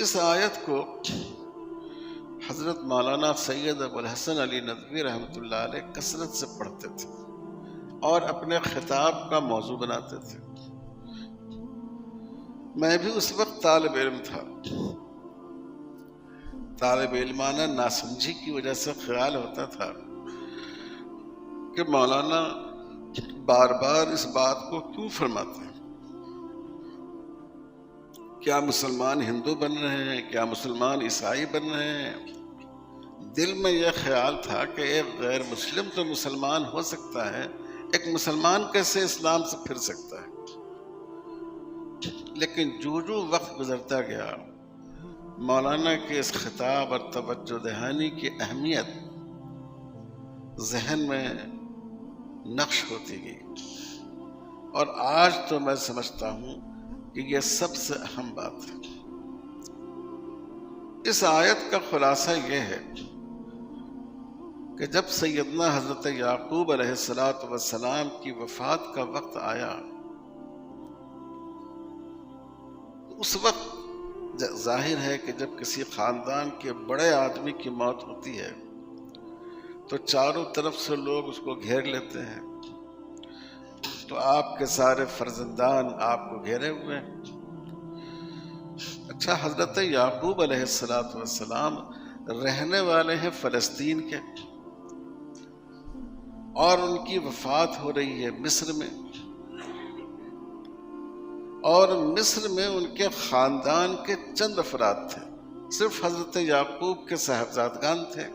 اس آیت کو حضرت مولانا سید ابو الحسن علی ندوی رحمۃ اللہ علیہ کثرت سے پڑھتے تھے اور اپنے خطاب کا موضوع بناتے تھے۔ میں بھی اس وقت طالب علم تھا۔ طالب علمانہ ناسمجھی کی وجہ سے خیال ہوتا تھا کہ مولانا بار بار اس بات کو کیوں فرماتے ہیں؟ کیا مسلمان ہندو بن رہے ہیں؟ کیا مسلمان عیسائی بن رہے ہیں؟ دل میں یہ خیال تھا کہ ایک غیر مسلم تو مسلمان ہو سکتا ہے، ایک مسلمان کیسے اسلام سے پھر سکتا ہے؟ لیکن جو وقت گزرتا گیا، مولانا کے اس خطاب اور توجہ دہانی کی اہمیت ذہن میں نقش ہوتی گئی، اور آج تو میں سمجھتا ہوں کہ یہ سب سے اہم بات ہے۔ اس آیت کا خلاصہ یہ ہے کہ جب سیدنا حضرت یعقوب علیہ السلام کی وفات کا وقت آیا، اس وقت ظاہر ہے کہ جب کسی خاندان کے بڑے آدمی کی موت ہوتی ہے تو چاروں طرف سے لوگ اس کو گھیر لیتے ہیں، تو آپ کے سارے فرزندان آپ کو گھیرے ہوئے ہیں۔ اچھا، حضرت یعقوب علیہ السلام رہنے والے ہیں فلسطین کے، اور ان کی وفات ہو رہی ہے مصر میں، اور مصر میں ان کے خاندان کے چند افراد تھے، صرف حضرت یعقوب کے صاحبزادگان تھے۔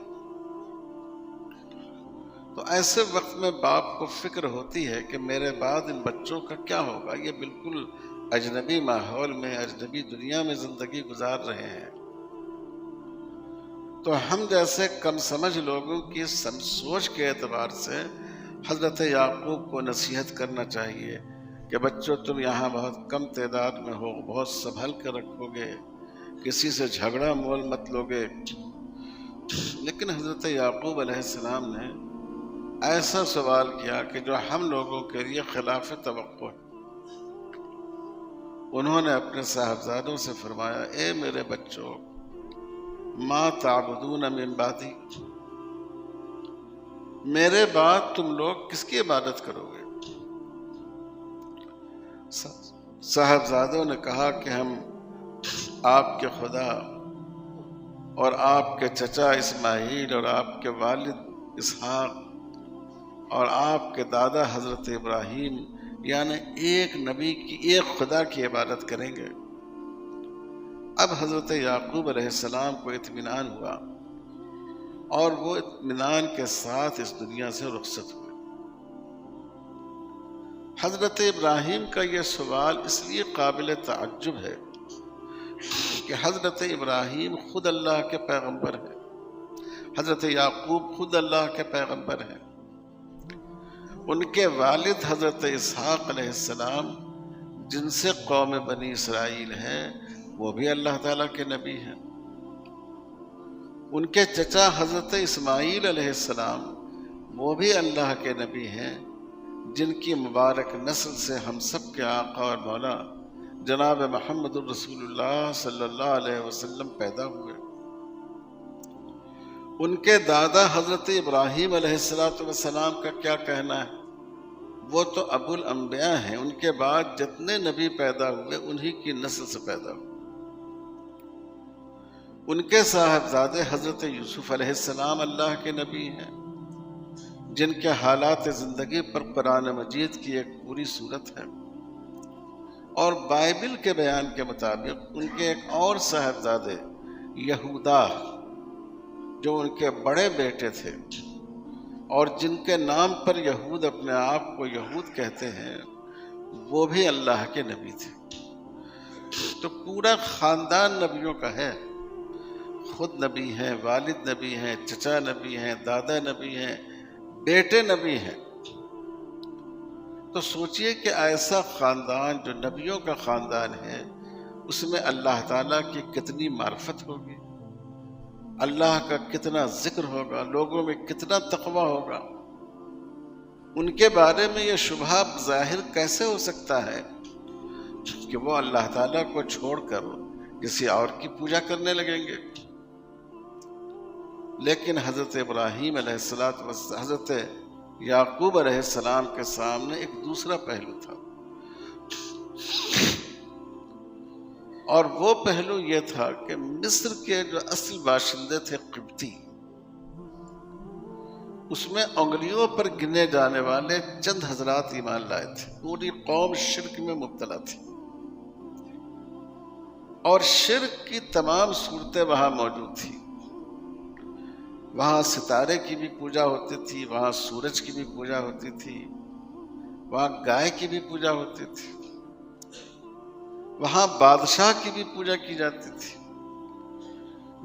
تو ایسے وقت میں باپ کو فکر ہوتی ہے کہ میرے بعد ان بچوں کا کیا ہوگا، یہ بالکل اجنبی ماحول میں، اجنبی دنیا میں زندگی گزار رہے ہیں۔ تو ہم جیسے کم سمجھ لوگوں کی سوچ کے اعتبار سے حضرت یعقوب کو نصیحت کرنا چاہیے کہ بچوں، تم یہاں بہت کم تعداد میں ہو، بہت سنبھل کر رکھو گے، کسی سے جھگڑا مول مت لوگے۔ لیکن حضرت یعقوب علیہ السلام نے ایسا سوال کیا کہ جو ہم لوگوں کے لیے خلاف توقع ہے۔ انہوں نے اپنے صاحبزادوں سے فرمایا، اے میرے بچوں، ما تعبدون من بعدی، میرے بعد تم لوگ کس کی عبادت کرو گے؟ صاحبزادوں نے کہا کہ ہم آپ کے خدا اور آپ کے چچا اسماعیل اور آپ کے والد اسحاق اور آپ کے دادا حضرت ابراہیم، یعنی ایک نبی کی، ایک خدا کی عبادت کریں گے۔ اب حضرت یعقوب علیہ السلام کو اطمینان ہوا، اور وہ اطمینان کے ساتھ اس دنیا سے رخصت ہوئے۔ حضرت ابراہیم کا یہ سوال اس لیے قابل تعجب ہے کہ حضرت ابراہیم خود اللہ کے پیغمبر ہیں، حضرت یعقوب خود اللہ کے پیغمبر ہیں، ان کے والد حضرت اسحاق علیہ السلام جن سے قوم بنی اسرائیل ہے وہ بھی اللہ تعالیٰ کے نبی ہیں، ان کے چچا حضرت اسماعیل علیہ السلام وہ بھی اللہ کے نبی ہیں، جن کی مبارک نسل سے ہم سب کے آقا اور مولا جناب محمد الرسول اللہ صلی اللہ علیہ وسلم پیدا ہوئے۔ ان کے دادا حضرت ابراہیم علیہ السلام کا کیا کہنا ہے؟ وہ تو ابو الانبیاء ہیں، ان کے بعد جتنے نبی پیدا ہوئے انہی کی نسل سے پیدا ہوئے۔ ان کے صاحبزادے حضرت یوسف علیہ السلام اللہ کے نبی ہیں، جن کے حالات زندگی پر قرآن مجید کی ایک پوری صورت ہے، اور بائبل کے بیان کے مطابق ان کے ایک اور صاحبزادے یہودا، جو ان کے بڑے بیٹے تھے اور جن کے نام پر یہود اپنے آپ کو یہود کہتے ہیں، وہ بھی اللہ کے نبی تھے۔ تو پورا خاندان نبیوں کا ہے، خود نبی ہیں، والد نبی ہیں، چچا نبی ہیں، دادا نبی ہیں، بیٹے نبی ہیں۔ تو سوچئے کہ ایسا خاندان جو نبیوں کا خاندان ہے، اس میں اللہ تعالیٰ کی کتنی معرفت ہوگی، اللہ کا کتنا ذکر ہوگا، لوگوں میں کتنا تقویٰ ہوگا۔ ان کے بارے میں یہ شبہ ظاہر کیسے ہو سکتا ہے کہ وہ اللہ تعالیٰ کو چھوڑ کر کسی اور کی پوجا کرنے لگیں گے۔ لیکن حضرت ابراہیم علیہ السلام حضرت یعقوب علیہ السلام کے سامنے ایک دوسرا پہلو تھا، اور وہ پہلو یہ تھا کہ مصر کے جو اصل باشندے تھے قبطی، اس میں انگلیوں پر گنے جانے والے چند حضرات ایمان لائے تھے، پوری قوم شرک میں مبتلا تھی، اور شرک کی تمام صورتیں وہاں موجود تھیں۔ وہاں ستارے کی بھی پوجا ہوتی تھی، وہاں سورج کی بھی پوجا ہوتی تھی، وہاں گائے کی بھی پوجا ہوتی تھی، وہاں بادشاہ کی بھی پوجا کی جاتی تھی،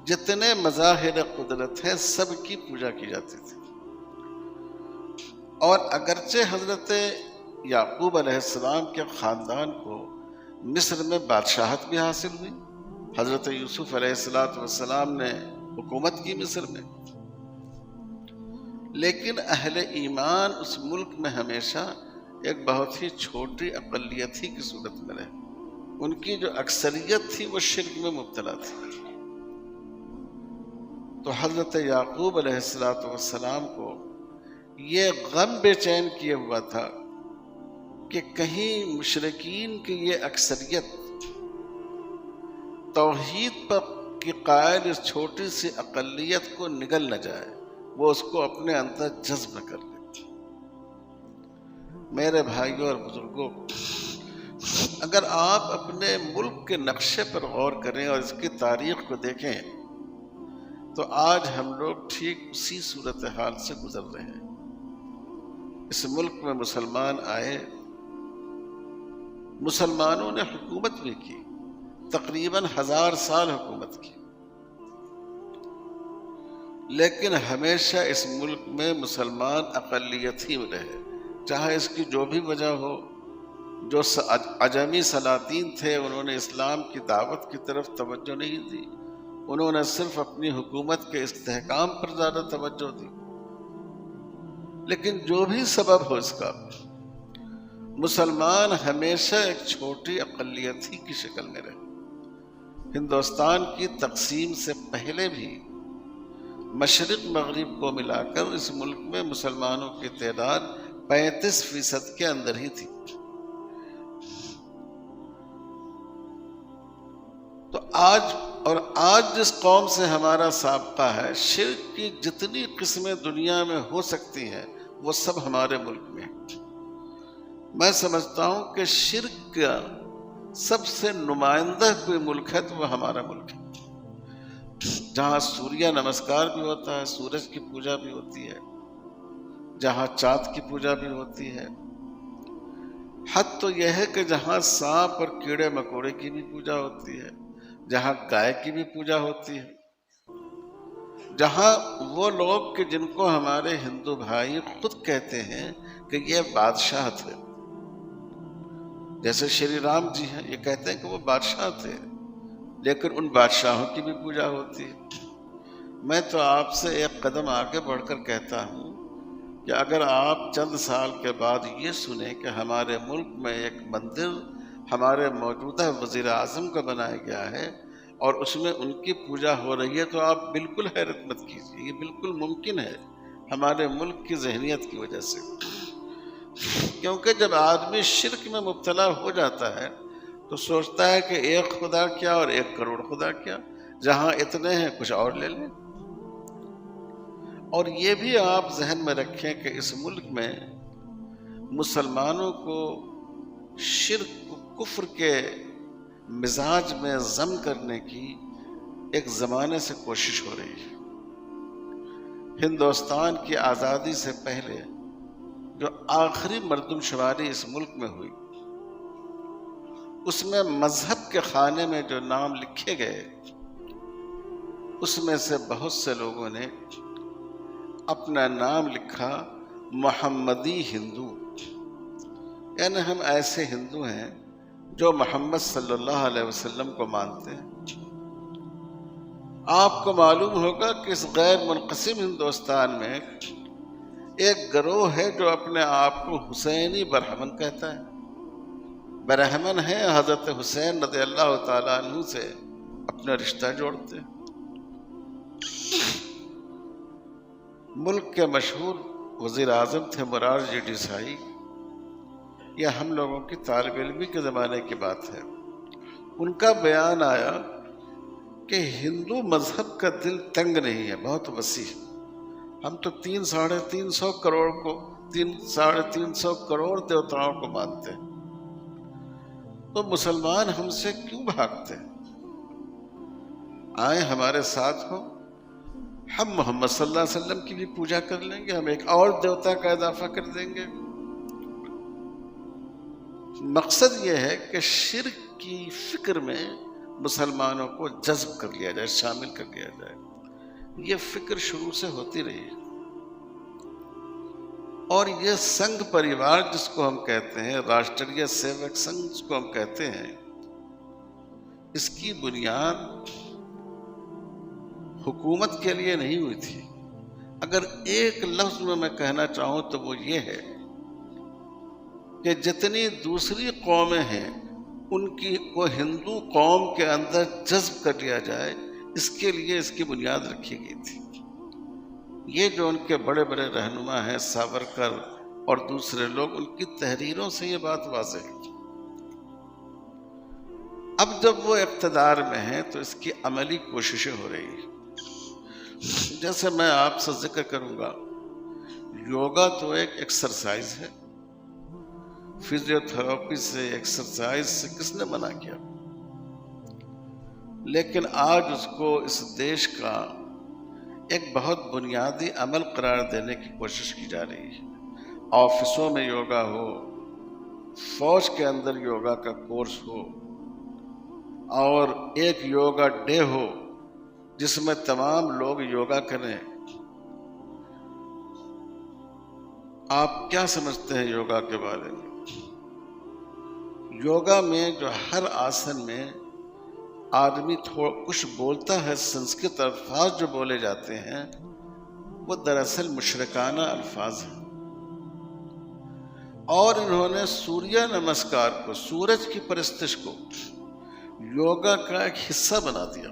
جتنے مظاہر قدرت ہیں سب کی پوجا کی جاتی تھی۔ اور اگرچہ حضرت یعقوب علیہ السلام کے خاندان کو مصر میں بادشاہت بھی حاصل ہوئی، حضرت یوسف علیہ السلام نے حکومت کی مصر میں، لیکن اہل ایمان اس ملک میں ہمیشہ ایک بہت ہی چھوٹی اقلیت ہی کی صورت میں رہے۔ ان کی جو اکثریت تھی وہ شرک میں مبتلا تھی۔ تو حضرت یعقوب علیہ السلام کو یہ غم بے چین کیے ہوا تھا کہ کہیں مشرکین کی یہ اکثریت توحید پر کی قائل اس چھوٹی سی اقلیت کو نگل نہ جائے، وہ اس کو اپنے اندر جذب کر لے۔ میرے بھائیوں اور بزرگوں، اگر آپ اپنے ملک کے نقشے پر غور کریں اور اس کی تاریخ کو دیکھیں تو آج ہم لوگ ٹھیک اسی صورتحال سے گزر رہے ہیں۔ اس ملک میں مسلمان آئے، مسلمانوں نے حکومت بھی کی، تقریباً 1000 سال حکومت کی، لیکن ہمیشہ اس ملک میں مسلمان اقلیت ہی رہے، چاہے اس کی جو بھی وجہ ہو۔ جو عجمی سلاطین تھے انہوں نے اسلام کی دعوت کی طرف توجہ نہیں دی، انہوں نے صرف اپنی حکومت کے استحکام پر زیادہ توجہ دی۔ لیکن جو بھی سبب ہو اس کا، مسلمان ہمیشہ ایک چھوٹی اقلیت ہی کی شکل میں رہے۔ ہندوستان کی تقسیم سے پہلے بھی مشرق مغرب کو ملا کر اس ملک میں مسلمانوں کی تعداد 35% کے اندر ہی تھی۔ تو آج جس قوم سے ہمارا سابقہ ہے، شرک کی جتنی قسمیں دنیا میں ہو سکتی ہیں وہ سب ہمارے ملک میں ہیں۔ میں سمجھتا ہوں کہ شرک کا سب سے نمائندہ کوئی ملک ہے تو وہ ہمارا ملک ہے، جہاں سوریہ نمسکار بھی ہوتا ہے، سورج کی پوجا بھی ہوتی ہے، جہاں چاند کی پوجا بھی ہوتی ہے، حد تو یہ ہے کہ جہاں سانپ اور کیڑے مکوڑے کی بھی پوجا ہوتی ہے، جہاں گائے کی بھی پوجا ہوتی ہے، جہاں وہ لوگ کہ جن کو ہمارے ہندو بھائی خود کہتے ہیں کہ یہ بادشاہ تھے، جیسے شری رام جی ہیں، یہ کہتے ہیں کہ وہ بادشاہ تھے، لیکن ان بادشاہوں کی بھی پوجا ہوتی ہے۔ میں تو آپ سے ایک قدم آگے بڑھ کر کہتا ہوں کہ اگر آپ چند سال کے بعد یہ سنیں کہ ہمارے ملک میں ایک مندر ہمارے موجودہ وزیر اعظم کا بنایا گیا ہے اور اس میں ان کی پوجا ہو رہی ہے، تو آپ بالکل حیرت مت کیجیے، یہ بالکل ممکن ہے ہمارے ملک کی ذہنیت کی وجہ سے۔ کیونکہ جب آدمی شرک میں مبتلا ہو جاتا ہے تو سوچتا ہے کہ ایک خدا کیا اور 1 کروڑ خدا کیا، جہاں اتنے ہیں کچھ اور لے لیں۔ اور یہ بھی آپ ذہن میں رکھیں کہ اس ملک میں مسلمانوں کو شرک کفر کے مزاج میں ضم کرنے کی ایک زمانے سے کوشش ہو رہی ہے۔ ہندوستان کی آزادی سے پہلے جو آخری مردم شماری اس ملک میں ہوئی، اس میں مذہب کے خانے میں جو نام لکھے گئے، اس میں سے بہت سے لوگوں نے اپنا نام لکھا محمدی ہندو، یعنی ہم ایسے ہندو ہیں جو محمد صلی اللہ علیہ وسلم کو مانتے ہیں۔ آپ کو معلوم ہوگا کہ اس غیر منقسم ہندوستان میں ایک گروہ ہے جو اپنے آپ کو حسینی برہمن کہتا ہے۔ برہمن ہے حضرت حسین رضی اللہ تعالیٰ عنہ سے اپنا رشتہ جوڑتے ہیں۔ ملک کے مشہور وزیر اعظم تھے مرارجی دیسائی، یہ ہم لوگوں کی طالب علمی کے زمانے کی بات ہے۔ ان کا بیان آیا کہ ہندو مذہب کا دل تنگ نہیں ہے، بہت وسیع ہے۔ ہم تو 300-350 کروڑ کو 350 کروڑ دیوتاؤں کو مانتے ہیں، تو مسلمان ہم سے کیوں بھاگتے ہیں؟ آئیں ہمارے ساتھ ہو، ہم محمد صلی اللہ علیہ وسلم کی بھی پوجا کر لیں گے، ہم ایک اور دیوتا کا اضافہ کر دیں گے۔ مقصد یہ ہے کہ شرک کی فکر میں مسلمانوں کو جذب کر لیا جائے، شامل کر لیا جائے۔ یہ فکر شروع سے ہوتی رہی ہے، اور یہ سنگھ پریوار جس کو ہم کہتے ہیں، راشٹریہ سیوک سنگھ جس کو ہم کہتے ہیں، اس کی بنیاد حکومت کے لیے نہیں ہوئی تھی۔ اگر ایک لفظ میں کہنا چاہوں تو وہ یہ ہے کہ جتنی دوسری قومیں ہیں ان کی کو ہندو قوم کے اندر جذب کر لیا جائے، اس کے لیے اس کی بنیاد رکھی گئی تھی۔ یہ جو ان کے بڑے بڑے رہنما ہیں، ساورکر اور دوسرے لوگ، ان کی تحریروں سے یہ بات واضح ہے۔ اب جب وہ اقتدار میں ہیں تو اس کی عملی کوششیں ہو رہی ہیں۔ جیسے میں آپ سے ذکر کروں گا، یوگا تو ایک ایکسرسائز ہے، فزیو تھراپی سے، ایکسرسائز سے کس نے منع کیا؟ لیکن آج اس کو اس دیش کا ایک بہت بنیادی عمل قرار دینے کی کوشش کی جا رہی ہے۔ آفسوں میں یوگا ہو، فوج کے اندر یوگا کا کورس ہو، اور ایک یوگا ڈے ہو جس میں تمام لوگ یوگا کریں۔ آپ کیا سمجھتے ہیں یوگا کے بارے میں؟ یوگا میں جو ہر آسن میں آدمی کچھ بولتا ہے، سنسکرت الفاظ جو بولے جاتے ہیں وہ دراصل مشرکانہ الفاظ ہیں، اور انہوں نے سوریہ نمسکار کو، سورج کی پرستش کو، یوگا کا ایک حصہ بنا دیا،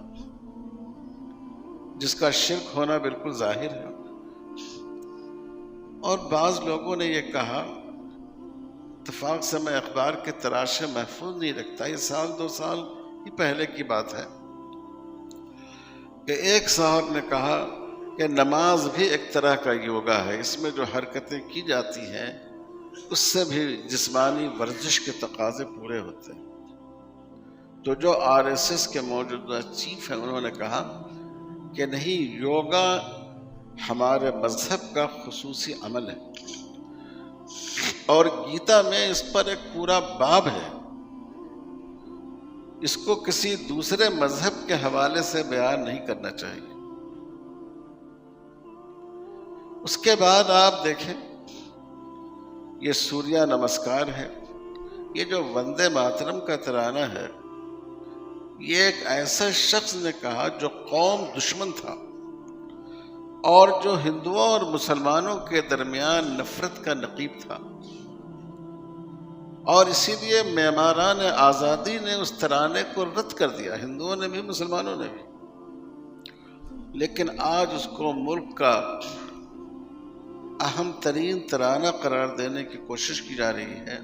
جس کا شرک ہونا بالکل ظاہر ہے۔ اور بعض لوگوں نے یہ کہا، اتفاق سے میں اخبار کے تراشے محفوظ نہیں رکھتا، یہ 1-2 سال ہی پہلے کی بات ہے، کہ ایک صاحب نے کہا کہ نماز بھی ایک طرح کا یوگا ہے، اس میں جو حرکتیں کی جاتی ہیں اس سے بھی جسمانی ورزش کے تقاضے پورے ہوتے ہیں۔ تو جو RSS کے موجودہ چیف ہیں، انہوں نے کہا کہ نہیں، یوگا ہمارے مذہب کا خصوصی عمل ہے، اور گیتا میں اس پر ایک پورا باب ہے، اس کو کسی دوسرے مذہب کے حوالے سے بیان نہیں کرنا چاہیے۔ اس کے بعد آپ دیکھیں، یہ سوریہ نمسکار ہے، یہ جو وندے ماترم کا ترانہ ہے، یہ ایک ایسا شخص نے کہا جو قوم دشمن تھا، اور جو ہندوؤں اور مسلمانوں کے درمیان نفرت کا نقیب تھا، اور اسی لیے معماران آزادی نے اس ترانے کو رد کر دیا، ہندوؤں نے بھی مسلمانوں نے بھی۔ لیکن آج اس کو ملک کا اہم ترین ترانہ قرار دینے کی کوشش کی جا رہی ہے،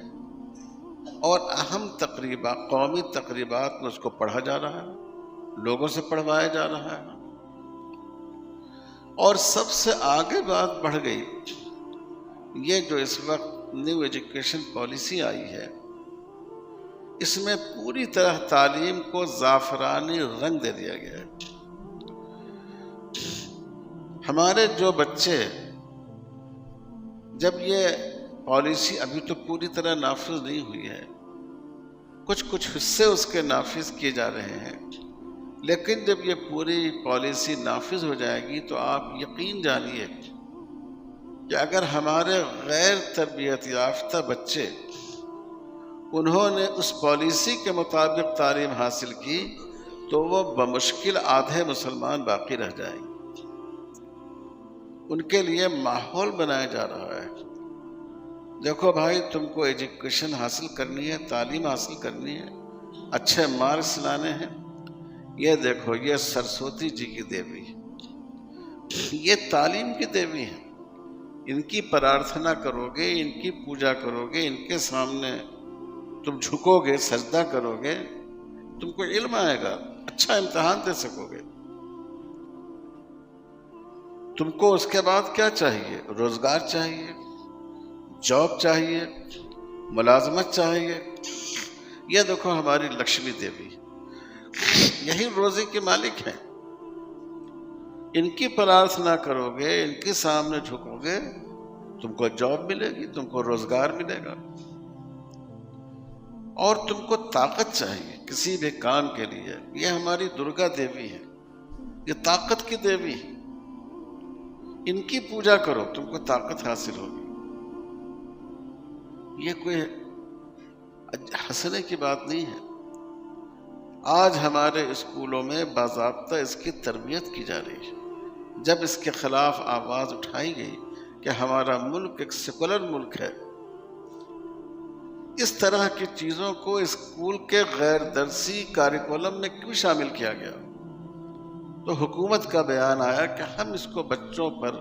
اور اہم تقریبات، قومی تقریبات میں اس کو پڑھا جا رہا ہے، لوگوں سے پڑھوایا جا رہا ہے۔ اور سب سے آگے بات بڑھ گئی، یہ جو اس وقت نیو ایجوکیشن پالیسی آئی ہے، اس میں پوری طرح تعلیم کو زعفرانی رنگ دے دیا گیا ہے۔ ہمارے جو بچے، جب یہ پالیسی ابھی تو پوری طرح نافذ نہیں ہوئی ہے، کچھ حصے اس کے نافذ کیے جا رہے ہیں، لیکن جب یہ پوری پالیسی نافذ ہو جائے گی تو آپ یقین جانیے کہ اگر ہمارے غیر تربیت یافتہ بچے، انہوں نے اس پالیسی کے مطابق تعلیم حاصل کی تو وہ بمشکل آدھے مسلمان باقی رہ جائیں گے۔ ان کے لیے ماحول بنایا جا رہا ہے، دیکھو بھائی، تم کو ایجوکیشن حاصل کرنی ہے، تعلیم حاصل کرنی ہے، اچھے مارکس لانے ہیں، یہ دیکھو یہ سرسوتی جی کی دیوی، یہ تعلیم کی دیوی ہے، ان کی پرارتھنا کرو گے، ان کی پوجا کرو گے، ان کے سامنے تم جھکو گے، سجدہ کرو گے، تم کو علم آئے گا، اچھا امتحان دے سکو گے۔ تم کو اس کے بعد کیا چاہیے؟ روزگار چاہیے، جاب چاہیے، ملازمت چاہیے۔ یہ دیکھو ہماری لکشمی دیوی، یہی روزی کے مالک ہیں۔ ان کی پرارتھنا کرو گے، ان کے سامنے جھکو گے، تم کو جاب ملے گی، تم کو روزگار ملے گا۔ اور تم کو طاقت چاہیے کسی بھی کام کے لیے، یہ ہماری درگا دیوی ہے، یہ طاقت کی دیوی ہے۔ ان کی پوجا کرو، تم کو طاقت حاصل ہوگی۔ یہ کوئی ہنسنے کی بات نہیں ہے۔ آج ہمارے اسکولوں میں باضابطہ اس کی تربیت کی جا رہی ہے۔ جب اس کے خلاف آواز اٹھائی گئی کہ ہمارا ملک ایک سیکولر ملک ہے، اس طرح کی چیزوں کو اسکول کے غیر درسی کاریکولم میں کیوں شامل کیا گیا؟ تو حکومت کا بیان آیا کہ ہم اس کو بچوں پر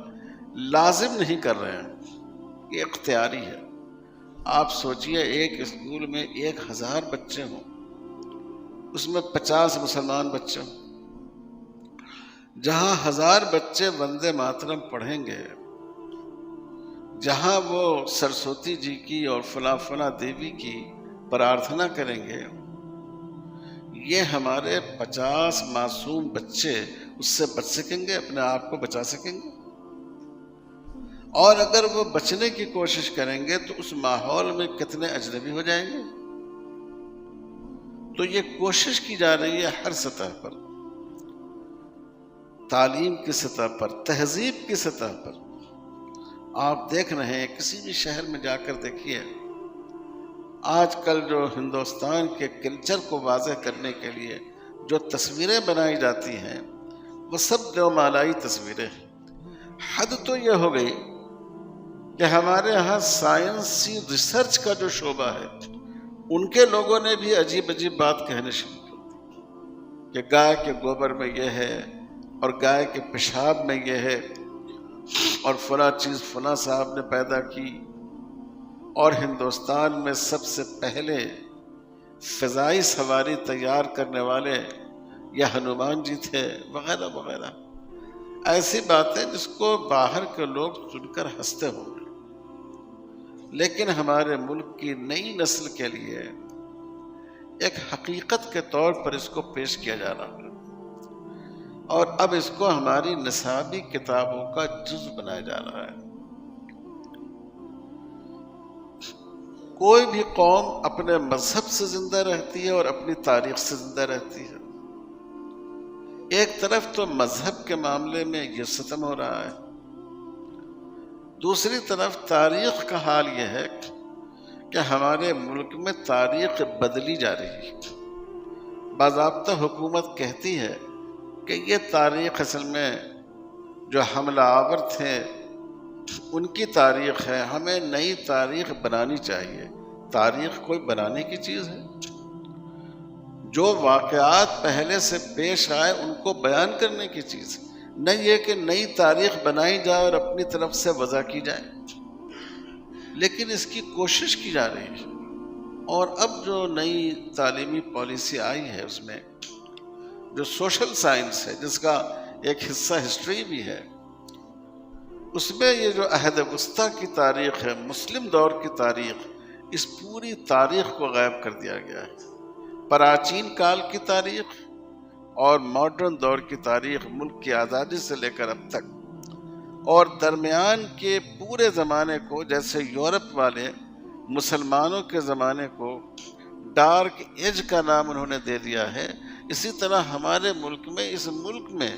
لازم نہیں کر رہے ہیں، یہ اختیاری ہے۔ آپ سوچئے ایک اسکول میں 1000 بچے ہوں، اس میں 50 مسلمان بچے ہوں، جہاں 1000 بچے وندے ماترم پڑھیں گے، جہاں وہ سرسوتی جی کی اور فلاں فلاں دیوی کی پرارتھنا کریں گے، یہ ہمارے 50 معصوم بچے اس سے بچ سکیں گے، اپنے آپ کو بچا سکیں گے؟ اور اگر وہ بچنے کی کوشش کریں گے تو اس ماحول میں کتنے اجنبی ہو جائیں گے؟ تو یہ کوشش کی جا رہی ہے ہر سطح پر، تعلیم کی سطح پر، تہذیب کی سطح پر۔ آپ دیکھ رہے ہیں کسی بھی شہر میں جا کر دیکھیے، آج کل جو ہندوستان کے کلچر کو واضح کرنے کے لیے جو تصویریں بنائی جاتی ہیں، وہ سب دیومالائی تصویریں ہیں۔ حد تو یہ ہو گئی کہ ہمارے ہاں سائنسی ریسرچ کا جو شعبہ ہے، ان کے لوگوں نے بھی عجیب عجیب بات کہنے شروع کر دی کہ گائے کے گوبر میں یہ ہے، اور گائے کے پیشاب میں یہ ہے، اور فلاں چیز فلاں صاحب نے پیدا کی، اور ہندوستان میں سب سے پہلے فضائی سواری تیار کرنے والے یہ ہنومان جی تھے، وغیرہ وغیرہ۔ ایسی باتیں جس کو باہر کے لوگ سن کر ہنستے ہوں گے، لیکن ہمارے ملک کی نئی نسل کے لیے ایک حقیقت کے طور پر اس کو پیش کیا جا رہا ہے، اور اب اس کو ہماری نصابی کتابوں کا جز بنایا جا رہا ہے۔ کوئی بھی قوم اپنے مذہب سے زندہ رہتی ہے اور اپنی تاریخ سے زندہ رہتی ہے۔ ایک طرف تو مذہب کے معاملے میں یہ ستم ہو رہا ہے، دوسری طرف تاریخ کا حال یہ ہے کہ ہمارے ملک میں تاریخ بدلی جا رہی ہے۔ باضابطہ حکومت کہتی ہے کہ یہ تاریخ اصل میں جو حملہ آور تھے ان کی تاریخ ہے، ہمیں نئی تاریخ بنانی چاہیے۔ تاریخ کوئی بنانے کی چیز ہے؟ جو واقعات پہلے سے پیش آئے ان کو بیان کرنے کی چیز ہے، نہیں یہ کہ نئی تاریخ بنائی جائے اور اپنی طرف سے وضع کی جائے۔ لیکن اس کی کوشش کی جا رہی ہے، اور اب جو نئی تعلیمی پالیسی آئی ہے اس میں جو سوشل سائنس ہے، جس کا ایک حصہ ہسٹری بھی ہے، اس میں یہ جو عہد وسطیٰ کی تاریخ ہے، مسلم دور کی تاریخ، اس پوری تاریخ کو غائب کر دیا گیا ہے۔ پراچین کال کی تاریخ اور ماڈرن دور کی تاریخ، ملک کی آزادی سے لے کر اب تک، اور درمیان کے پورے زمانے کو، جیسے یورپ والے مسلمانوں کے زمانے کو ڈارک ایج کا نام انہوں نے دے دیا ہے، اسی طرح ہمارے ملک میں، اس ملک میں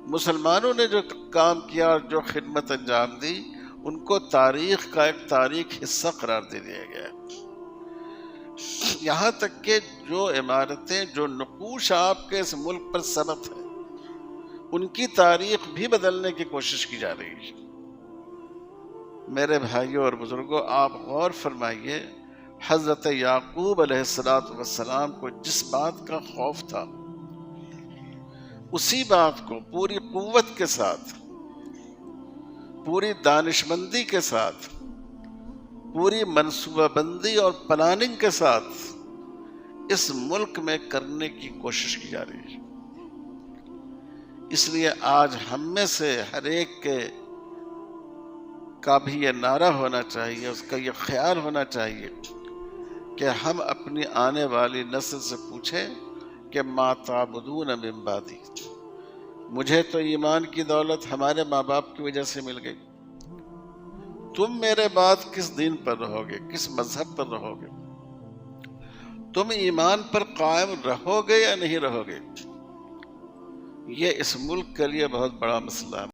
مسلمانوں نے جو کام کیا اور جو خدمت انجام دی، ان کو تاریخ کا ایک تاریخ حصہ قرار دے دیا گیا ہے۔ یہاں تک کہ جو عمارتیں، جو نقوش آپ کے اس ملک پر ثبت ہیں، ان کی تاریخ بھی بدلنے کی کوشش کی جا رہی ہے۔ میرے بھائیوں اور بزرگوں، آپ غور فرمائیے، حضرت یعقوب علیہ السلام کو جس بات کا خوف تھا اسی بات کو پوری قوت کے ساتھ، پوری دانشمندی کے ساتھ، پوری منصوبہ بندی اور پلاننگ کے ساتھ اس ملک میں کرنے کی کوشش کی جا رہی ہے۔ اس لیے آج ہم میں سے ہر ایک کا بھی یہ نعرہ ہونا چاہیے، اس کا یہ خیال ہونا چاہیے کہ ہم اپنی آنے والی نسل سے پوچھیں کہ ما تعبدون من بعدی، مجھے تو ایمان کی دولت ہمارے ماں باپ کی وجہ سے مل گئی، تم میرے بعد کس دین پر رہو گے، کس مذہب پر رہو گے، تم ایمان پر قائم رہو گے یا نہیں رہو گے؟ یہ اس ملک کے لیے بہت بڑا مسئلہ ہے۔